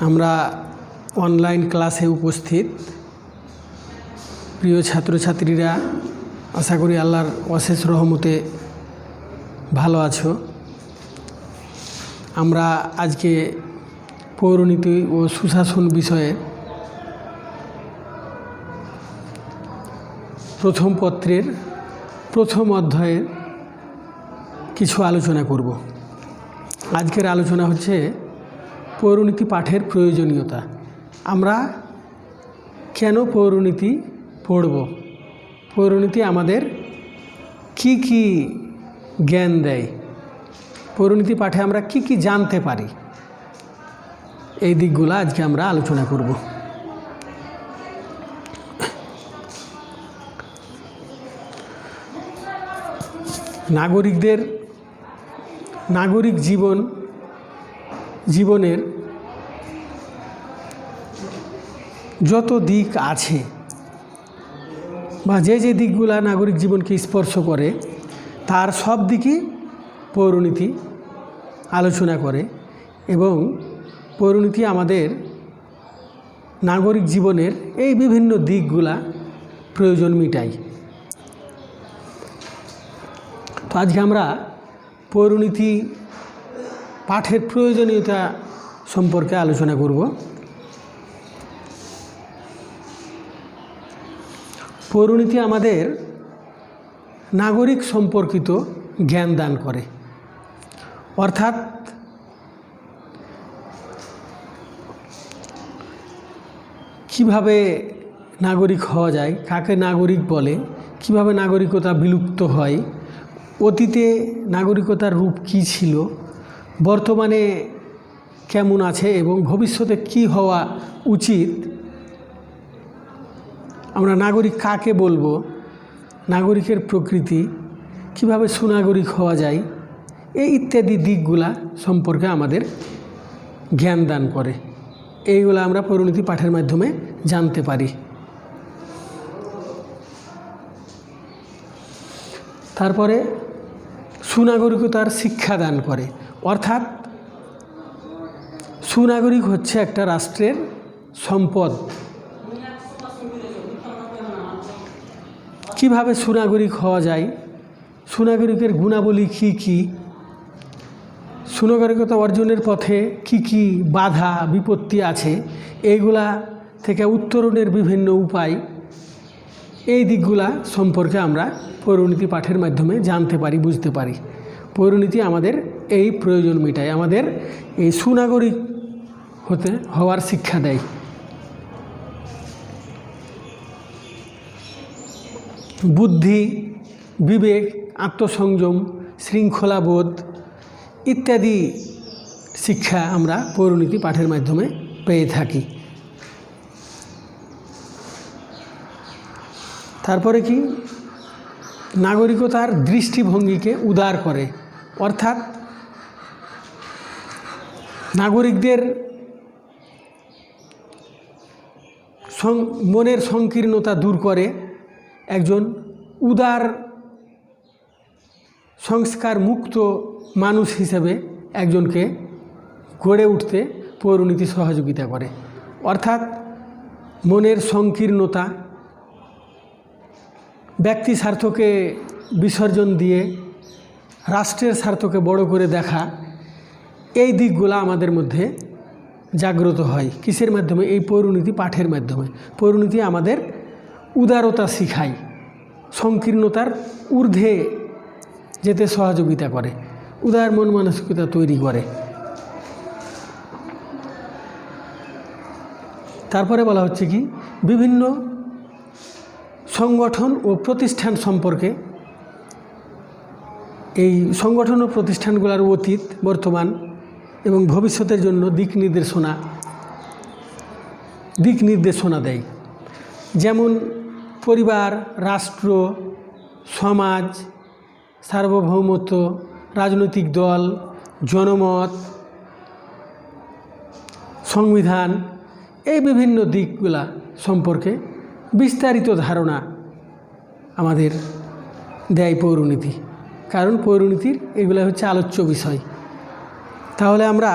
আমরা অনলাইন ক্লাসে উপস্থিত প্রিয় ছাত্রছাত্রীরা, আশা করি আল্লাহর অশেষ রহমতে ভালো আছো। আমরা আজকে পৌরনীতি ও সুশাসন বিষয়ে প্রথম পত্রের প্রথম অধ্যায়ের কিছু আলোচনা করব। আজকের আলোচনা হচ্ছে পৌরনীতি পাঠের প্রয়োজনীয়তা। আমরা কেন পৌরনীতি পড়ব, পৌরনীতি আমাদের কি কি জ্ঞান দেয়, পৌরনীতি পাঠে আমরা কি কি জানতে পারি, এই দিকগুলো আজকে আমরা আলোচনা করব। নাগরিক জীবনের যত দিক আছে বা যে দিকগুলা নাগরিক জীবনকে স্পর্শ করে তার সব দিকই পৌরনীতি আলোচনা করে এবং পৌরনীতি আমাদের নাগরিক জীবনের এই বিভিন্ন দিকগুলা প্রয়োজন মিটায়। তো আজকে আমরা পৌরনীতি পাঠের প্রয়োজনীয়তা সম্পর্কে আলোচনা করব। পৌরনীতি আমাদের নাগরিক সম্পর্কিত জ্ঞান দান করে, অর্থাৎ কিভাবে নাগরিক হওয়া যায়, কাকে নাগরিক বলে, কিভাবে নাগরিকতা বিলুপ্ত হয়, অতীতে নাগরিকতার রূপ কী ছিল, বর্তমানে কেমন আছে এবং ভবিষ্যতে কি হওয়া উচিত, আমরা নাগরিক কাকে বলবো, নাগরিকের প্রকৃতি, কিভাবে সুনাগরিক হওয়া যায়, এই ইত্যাদি দিকগুলা সম্পর্কে আমাদের জ্ঞান দান করে। এইগুলো আমরা পৌরনীতি পাঠের মাধ্যমে জানতে পারি। তারপরে সুনাগরিকতার শিক্ষা দান করে, অর্থাৎ সুনাগরিক হচ্ছে একটা রাষ্ট্রের সম্পদ। কিভাবে সুনাগরিক হওয়া যায়, সুনাগরিকের গুণাবলী কী কী, সুনাগরিকতা অর্জনের পথে কি কি বাধা বিপত্তি আছে, এইগুলা থেকে উত্তরণের বিভিন্ন উপায়, এই দিকগুলা সম্পর্কে আমরা পৌরনীতি পাঠের মাধ্যমে জানতে পারি, বুঝতে পারি। পৌরনীতি আমাদের এই প্রয়োজন মেটায়, আমাদের এই সুনাগরিক হওয়ার শিক্ষা দেয়। বুদ্ধি, বিবেক, আত্মসংযম, শৃঙ্খলাবোধ ইত্যাদি শিক্ষা আমরা পৌরনীতি পাঠের মাধ্যমে পেয়ে থাকি। তারপরে কি, নাগরিকতার দৃষ্টিভঙ্গিকে উদার করে, অর্থাৎ নাগরিকদের মনের সংকীর্ণতা দূর করে একজন উদার সংস্কার মুক্ত মানুষ হিসেবে একজনকে গড়ে উঠতে পৌরনীতি সহযোগিতা করে। অর্থাৎ মনের সংকীর্ণতা, ব্যক্তি স্বার্থকে বিসর্জন দিয়ে রাষ্ট্রের স্বার্থকে বড় করে দেখা, এই দিকগুলো আমাদের মধ্যে জাগ্রত হয়। কিসের মাধ্যমে? এই পৌরনীতি পাঠের মাধ্যমে। পৌরনীতি আমাদের উদারতা শিখায়, সংকীর্ণতার ঊর্ধ্বে যেতে সহযোগিতা করে, উদার মন মানসিকতা তৈরি করে। তারপরে বলা হচ্ছে কি, বিভিন্ন সংগঠন ও প্রতিষ্ঠান সম্পর্কে, এই সংগঠন ও প্রতিষ্ঠানগুলোর অতীত, বর্তমান এবং ভবিষ্যতের জন্য দিক নির্দেশনা দেয়। যেমন পরিবার, রাষ্ট্র, সমাজ, সার্বভৌমত্ব, রাজনৈতিক দল, জনমত, সংবিধান, এই বিভিন্ন দিকগুলা সম্পর্কে বিস্তারিত ধারণা আমাদের দেয় পৌরনীতি। কারণ পৌরনীতির এগুলো হচ্ছে আলোচ্য বিষয়। তাহলে আমরা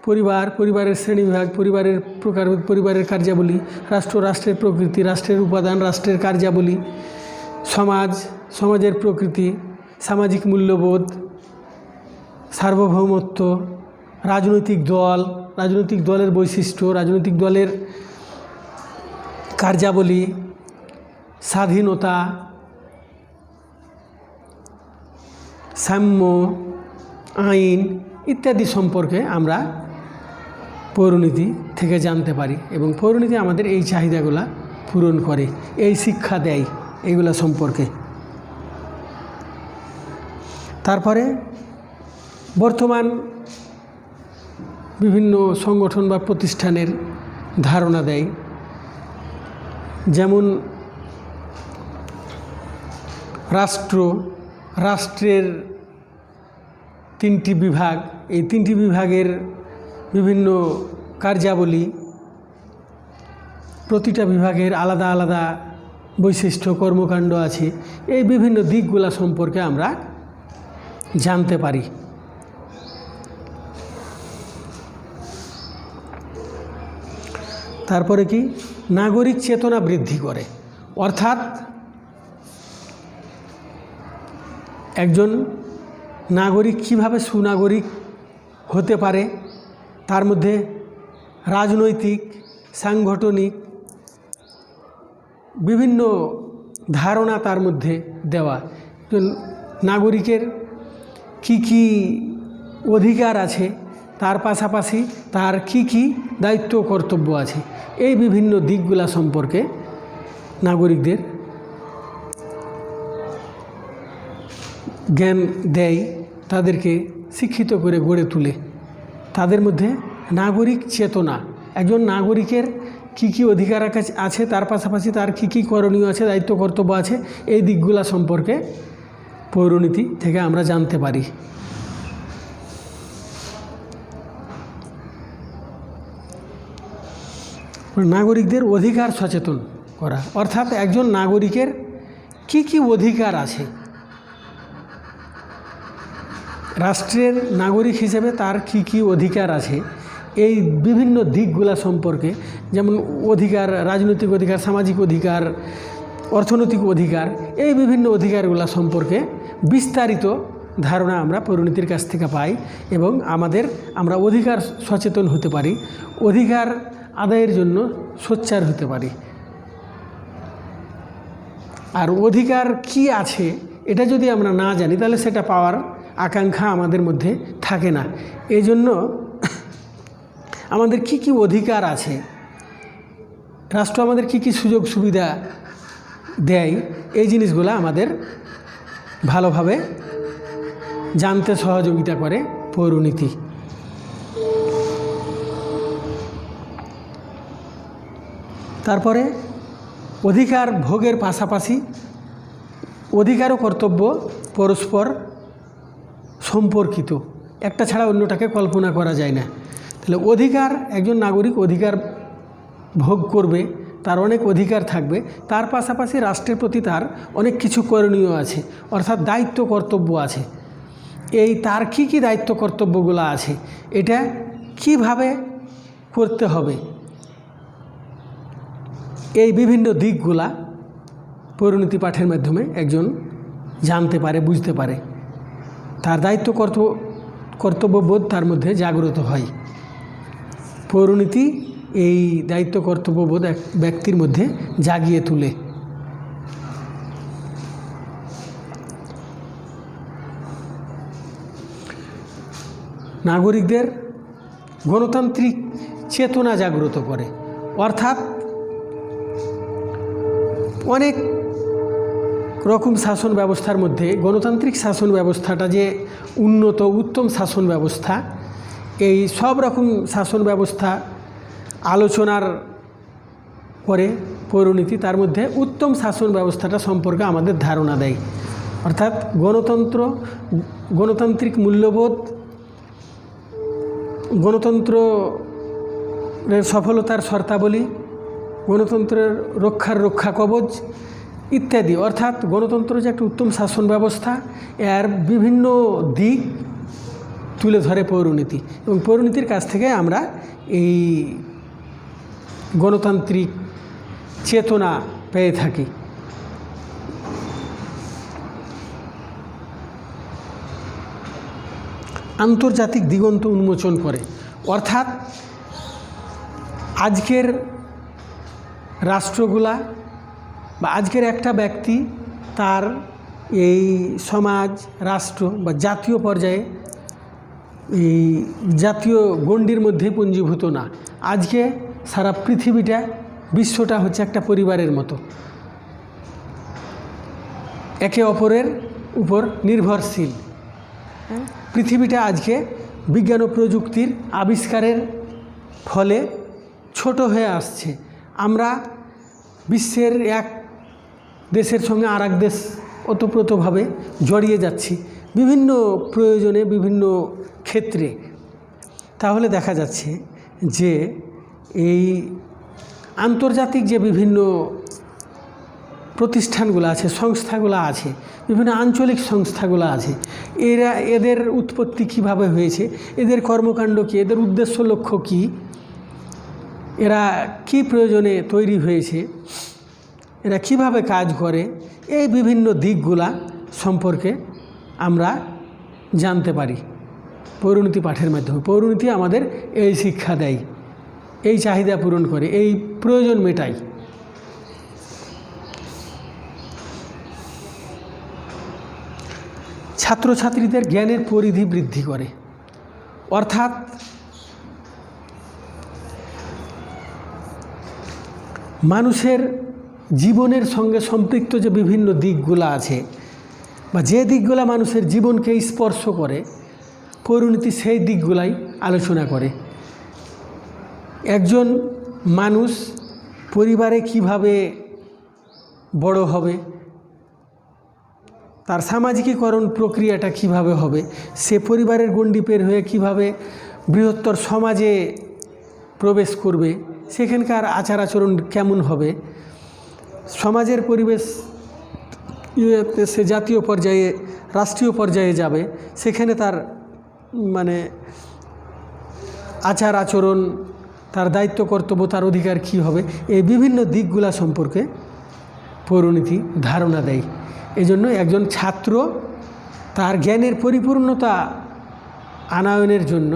পরিবার, পরিবারের শ্রেণীবিভাগ, পরিবারের প্রকারভেদ, পরিবারের কার্যাবলী, রাষ্ট্র, রাষ্ট্রের প্রকৃতি, রাষ্ট্রের উপাদান, রাষ্ট্রের কার্যাবলী, সমাজ, সমাজের প্রকৃতি, সামাজিক মূল্যবোধ, সার্বভৌমত্ব, রাজনৈতিক দল, রাজনৈতিক দলের বৈশিষ্ট্য, রাজনৈতিক দলের কার্যাবলী, স্বাধীনতা, সাম্য, আইন ইত্যাদি সম্পর্কে আমরা পৌরনীতি থেকে জানতে পারি এবং পৌরনীতি আমাদের এই চাহিদাগুলা পূরণ করে, এই শিক্ষা দেয় এইগুলা সম্পর্কে। তারপরে বর্তমান বিভিন্ন সংগঠন বা প্রতিষ্ঠানের ধারণা দেয়, যেমন রাষ্ট্রের 3টি বিভাগ, এই 3টি বিভাগের বিভিন্ন কার্যাবলী, প্রতিটা বিভাগের আলাদা আলাদা বৈশিষ্ট্য, কর্মকাণ্ড আছে, এই বিভিন্ন দিকগুলা সম্পর্কে আমরা জানতে পারি। তারপরে কি, নাগরিক চেতনা বৃদ্ধি করে, অর্থাৎ একজন নাগরিক কিভাবে সুনাগরিক হতে পারে, তার মধ্যে রাজনৈতিক, সাংগঠনিক বিভিন্ন ধারণা তার মধ্যে দেওয়া। নাগরিকের কি কি অধিকার আছে, তার পাশাপাশি তার কি কি দায়িত্ব কর্তব্য আছে, এই বিভিন্ন দিকগুলা সম্পর্কে নাগরিকদের জ্ঞান দেয়, তাদেরকে শিক্ষিত করে গড়ে তোলে। তাদের মধ্যে নাগরিক চেতনা, একজন নাগরিকের কি কি অধিকার আছে, তার পাশাপাশি তার কি কি করণীয় আছে, দায়িত্ব কর্তব্য আছে, এই দিকগুলা সম্পর্কে পৌরনীতি থেকে আমরা জানতে পারি। নাগরিকদের অধিকার সচেতন করা, অর্থাৎ একজন নাগরিকের কি কি অধিকার আছে, রাষ্ট্রের নাগরিক হিসেবে তার কি কি অধিকার আছে, এই বিভিন্ন দিকগুলা সম্পর্কে, যেমন অধিকার, রাজনৈতিক অধিকার, সামাজিক অধিকার, অর্থনৈতিক অধিকার, এই বিভিন্ন অধিকারগুলা সম্পর্কে বিস্তারিত ধারণা আমরা পৌরনীতির কাছ থেকে পাই এবং আমরা অধিকার সচেতন হতে পারি, অধিকার আদায়ের জন্য সোচ্চার হতে পারি। আর অধিকার কি আছে এটা যদি আমরা না জানি, তাহলে সেটা পাওয়ার আকাঙ্ক্ষা আমাদের মধ্যে থাকে না। এই জন্য আমাদের কি কি অধিকার আছে, রাষ্ট্র আমাদের কি কি সুযোগ সুবিধা দেয়, এই জিনিসগুলো আমাদের ভালোভাবে জানতে সহযোগিতা করে পৌরনীতি। তারপরে অধিকার ভোগের পাশাপাশি অধিকার ও কর্তব্য পরস্পর সম্পর্কিত, একটা ছাড়া অন্যটাকে কল্পনা করা যায় না। তাহলে অধিকার, একজন নাগরিক অধিকার ভোগ করবে, তার অনেক অধিকার থাকবে, তার পাশাপাশি রাষ্ট্রের প্রতি তার অনেক কিছু করণীয় আছে, অর্থাৎ দায়িত্ব কর্তব্য আছে। এই তার কি কি দায়িত্ব কর্তব্যগুলো আছে, এটা কিভাবে করতে হবে, এই বিভিন্ন দিকগুলা পৌরনীতি পাঠের মাধ্যমে একজন জানতে পারে, বুঝতে পারে, তার দায়িত্ব কর্তব্যবোধ তার মধ্যে জাগ্রত হয়। পৌরনীতি এই দায়িত্ব কর্তব্যবোধ এক ব্যক্তির মধ্যে জাগিয়ে তোলে। নাগরিকদের গণতান্ত্রিক চেতনা জাগ্রত করে, অর্থাৎ অনেক রকম শাসন ব্যবস্থার মধ্যে গণতান্ত্রিক শাসন ব্যবস্থাটা যে উন্নত উত্তম শাসন ব্যবস্থা, এই সব রকম শাসন ব্যবস্থা আলোচনার করে পৌরনীতি, তার মধ্যে উত্তম শাসন ব্যবস্থাটা সম্পর্কে আমাদের ধারণা দেয়। অর্থাৎ গণতান্ত্রিক মূল্যবোধ, গণতন্ত্রের সফলতার শর্তাবলী, গণতন্ত্রের রক্ষা কবচ ইত্যাদি, অর্থাৎ গণতন্ত্র যে একটা উত্তম শাসন ব্যবস্থা, এর বিভিন্ন দিক তুলে ধরে পৌরনীতি, এবং পৌরনীতির কাছ থেকে আমরা এই গণতান্ত্রিক চেতনা পেয়ে থাকি। আন্তর্জাতিক দিগন্ত উন্মোচন করে, অর্থাৎ আজকের রাষ্ট্রগুলা বা আজকের একটা ব্যক্তি তার এই সমাজ, রাষ্ট্র বা জাতীয় পর্যায়ে এই জাতীয় গণ্ডির মধ্যে পুঞ্জীভূত না। আজকে সারা পৃথিবীটা, বিশ্বটা হচ্ছে একটা পরিবারের মতো, একে অপরের উপর নির্ভরশীল। পৃথিবীটা আজকে বিজ্ঞান ও প্রযুক্তির আবিষ্কারের ফলে ছোট হয়ে আসছে। আমরা বিশ্বের এক দেশের সঙ্গে আর এক দেশ ওতপ্রোতভাবে জড়িয়ে যাচ্ছি বিভিন্ন প্রয়োজনে, বিভিন্ন ক্ষেত্রে। তাহলে দেখা যাচ্ছে যে এই আন্তর্জাতিক যে বিভিন্ন প্রতিষ্ঠানগুলো আছে, সংস্থাগুলো আছে, বিভিন্ন আঞ্চলিক সংস্থাগুলো আছে, এদের উৎপত্তি কিভাবে হয়েছে, এদের কর্মকাণ্ড কী, এদের উদ্দেশ্য লক্ষ্য কী, এরা কি প্রয়োজনে তৈরি হয়েছে, এরা কিভাবে কাজ করে, এই বিভিন্ন দিকগুলা সম্পর্কে আমরা জানতে পারি পৌরনীতি পাঠের মাধ্যমে। পৌরনীতি আমাদের এই শিক্ষা দেয়, এই চাহিদা পূরণ করে, এই প্রয়োজন মেটায়। ছাত্রছাত্রীদের জ্ঞানের পরিধি বৃদ্ধি করে, অর্থাৎ মানুষের জীবনের সঙ্গে সম্পৃক্ত যে বিভিন্ন দিকগুলো আছে বা যে দিকগুলো মানুষের জীবনকে স্পর্শ করে, পৌরনীতি সেই দিকগুলাই আলোচনা করে। একজন মানুষ পরিবারে কিভাবে বড় হবে, তার সামাজিকীকরণ প্রক্রিয়াটা কিভাবে হবে, সে পরিবারের গণ্ডি পের হয়ে কিভাবে বৃহত্তর সমাজে প্রবেশ করবে, সেখানকার আচার আচরণ কেমন হবে, সমাজের পরিবেশ সে জাতীয় পর্যায়ে, রাষ্ট্রীয় পর্যায়ে যাবে, সেখানে তার আচার আচরণ, তার দায়িত্ব কর্তব্য, তার অধিকার কী হবে, এই বিভিন্ন দিকগুলা সম্পর্কে পৌরনীতি ধারণা দেয়। এজন্য একজন ছাত্র তার জ্ঞানের পরিপূর্ণতা আনয়নের জন্য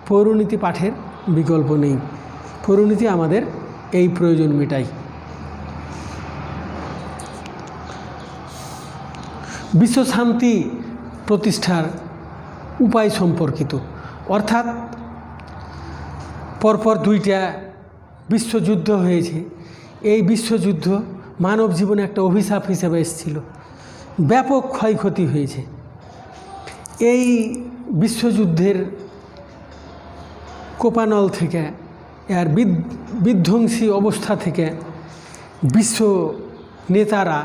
পৌরনীতি পাঠের বিকল্প নেই। পৌরনীতি আমাদের এই প্রয়োজন মেটায়। বিশ্বশান্তি প্রতিষ্ঠার উপায় সম্পর্কিত, অর্থাৎ পরপর দুইটা বিশ্বযুদ্ধ হয়েছে। এই বিশ্বযুদ্ধ মানব জীবনে একটা অভিশাপ হিসেবে এসেছিল, ব্যাপক ক্ষয়ক্ষতি হয়েছে। এই বিশ্বযুদ্ধের কোপানল থেকে, এর বিধ্বংসী অবস্থা থেকে বিশ্ব নেতারা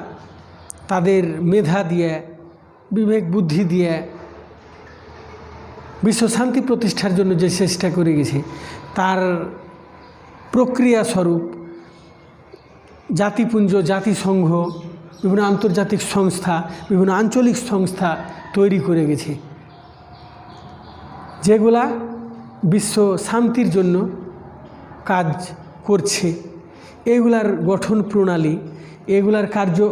তাদের মেধা দিয়ে, বিবেক বুদ্ধি দিয়ে বিশ্ব শান্তি প্রতিষ্ঠার জন্য যে চেষ্টা করে গেছে, তার প্রক্রিয়া স্বরূপ জাতিপুঞ্জ, জাতিসংঘ, বিভিন্ন আন্তর্জাতিক সংস্থা, বিভিন্ন আঞ্চলিক সংস্থা তৈরি করে গেছে, যেগুলা বিশ্ব শান্তির জন্য কাজ করছে। এগুলার গঠন প্রণালী, এগুলার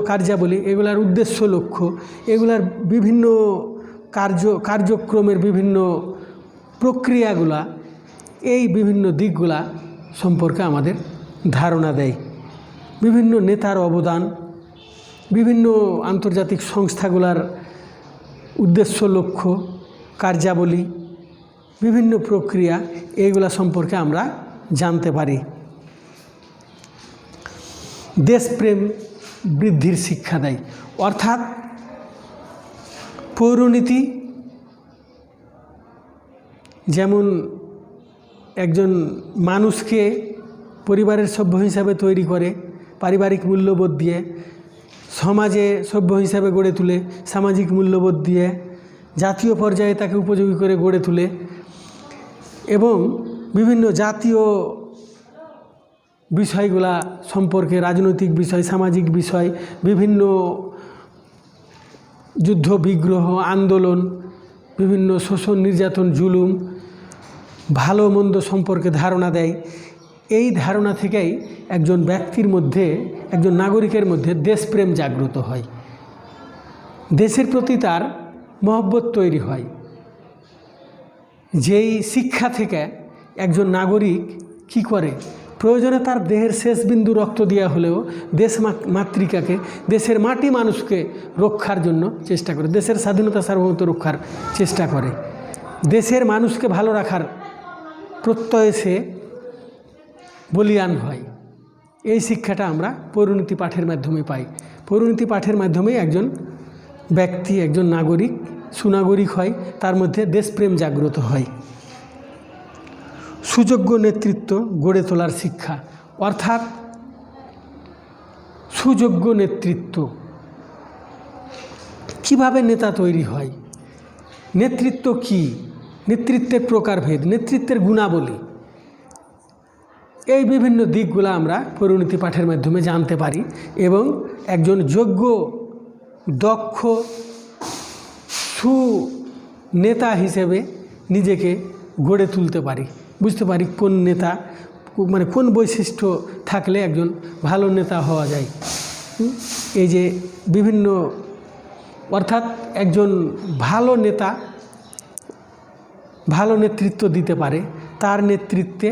কার্যাবলী, এগুলার উদ্দেশ্য লক্ষ্য, এগুলার বিভিন্ন কার্যক্রমের বিভিন্ন প্রক্রিয়াগুলা, এই বিভিন্ন দিকগুলা সম্পর্কে আমাদের ধারণা দেয়। বিভিন্ন নেতার অবদান, বিভিন্ন আন্তর্জাতিক সংস্থাগুলার উদ্দেশ্য লক্ষ্য, কার্যাবলী, বিভিন্ন প্রক্রিয়া, এইগুলা সম্পর্কে আমরা জানতে পারি। দেশপ্রেম বৃদ্ধির শিক্ষা দেয়, অর্থাৎ পৌরনীতি যেমন একজন মানুষকে পরিবারের সভ্য হিসাবে তৈরি করে, পারিবারিক মূল্যবোধ দিয়ে, সমাজে সভ্য হিসাবে গড়ে তুলে, সামাজিক মূল্যবোধ দিয়ে, জাতীয় পর্যায়ে তাকে উপযোগী করে গড়ে তুলে, এবং বিভিন্ন জাতীয় বিষয়গুলা সম্পর্কে, রাজনৈতিক বিষয়, সামাজিক বিষয়, বিভিন্ন যুদ্ধ বিগ্রহ, আন্দোলন, বিভিন্ন শোষণ, নির্যাতন, জুলুম, ভালো মন্দ সম্পর্কে ধারণা দেয়। এই ধারণা থেকেই একজন ব্যক্তির মধ্যে, একজন নাগরিকের মধ্যে দেশপ্রেম জাগ্রত হয়, দেশের প্রতি তার মহব্বত তৈরি হয়। যেই শিক্ষা থেকে একজন নাগরিক কি করে, প্রয়োজনে তার দেহের শেষ বিন্দু রক্ত দেওয়া হলেও দেশ মাতৃকাকে, দেশের মাটি মানুষকে রক্ষার জন্য চেষ্টা করে, দেশের স্বাধীনতা সার্বভৌমত্ব রক্ষার চেষ্টা করে, দেশের মানুষকে ভালো রাখার প্রত্যয়ে সে বলিয়ান হয়। এই শিক্ষাটা আমরা পরিণতি পাঠের মাধ্যমে পাই। পরিণতি পাঠের মাধ্যমেই একজন ব্যক্তি, একজন নাগরিক সুনাগরিক হয়, তার মধ্যে দেশপ্রেম জাগ্রত হয়। সুযোগ্য নেতৃত্ব গড়ে তোলার শিক্ষা, অর্থাৎ সুযোগ্য নেতৃত্ব কিভাবে নেতা তৈরি হয়, নেতৃত্ব কি, নেতৃত্বের প্রকারভেদ, নেতৃত্বের গুণাবলী, এই বিভিন্ন দিকগুলো আমরা পরিণতি পাঠের মাধ্যমে জানতে পারি এবং একজন যোগ্য, দক্ষ, সুনেতা হিসেবে নিজেকে গড়ে তুলতে পারি, বুঝতে পারি কোন নেতা, মানে কোন বৈশিষ্ট্য থাকলে একজন ভালো নেতা হওয়া যায়। এই যে বিভিন্ন, অর্থাৎ একজন ভালো নেতা ভালো নেতৃত্ব দিতে পারে, তার নেতৃত্বে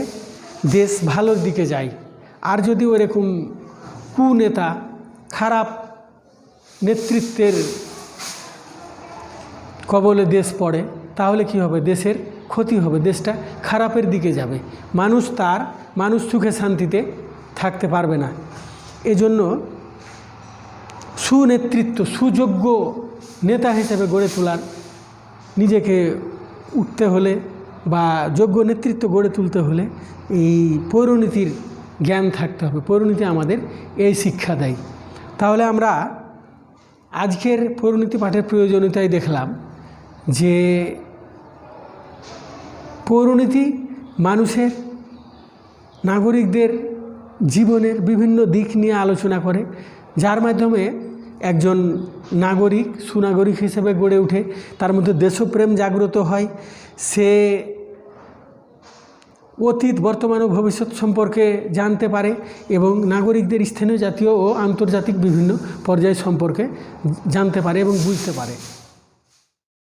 দেশ ভালোর দিকে যায়। আর যদি ওরকম কুনেতা, খারাপ নেতৃত্বের কবলে দেশ পড়ে, তাহলে কি হবে, দেশের ক্ষতি হবে, দেশটা খারাপের দিকে যাবে, মানুষ সুখে শান্তিতে থাকতে পারবে না। এজন্য সুনেতৃত্ব, সুযোগ্য নেতা হিসেবে গড়ে তোলার, নিজেকে উঠতে হলে বা যোগ্য নেতৃত্ব গড়ে তুলতে হলে এই পরিণতির জ্ঞান থাকতে হবে। পরিণতি আমাদের এই শিক্ষা দেয়। তাহলে আমরা আজকের পরিণতি পাঠের প্রয়োজনীয়তায় দেখলাম যে পরিণতি মানুষের, নাগরিকদের জীবনের বিভিন্ন দিক নিয়ে আলোচনা করে, যার মাধ্যমে একজন নাগরিক সুনাগরিক হিসেবে গড়ে ওঠে, তার মধ্যে দেশপ্রেম জাগ্রত হয়, সে অতীত, বর্তমান ও ভবিষ্যৎ সম্পর্কে জানতে পারে এবং নাগরিকদের স্থানীয়, জাতীয় ও আন্তর্জাতিক বিভিন্ন পর্যায় সম্পর্কে জানতে পারে এবং বুঝতে পারে।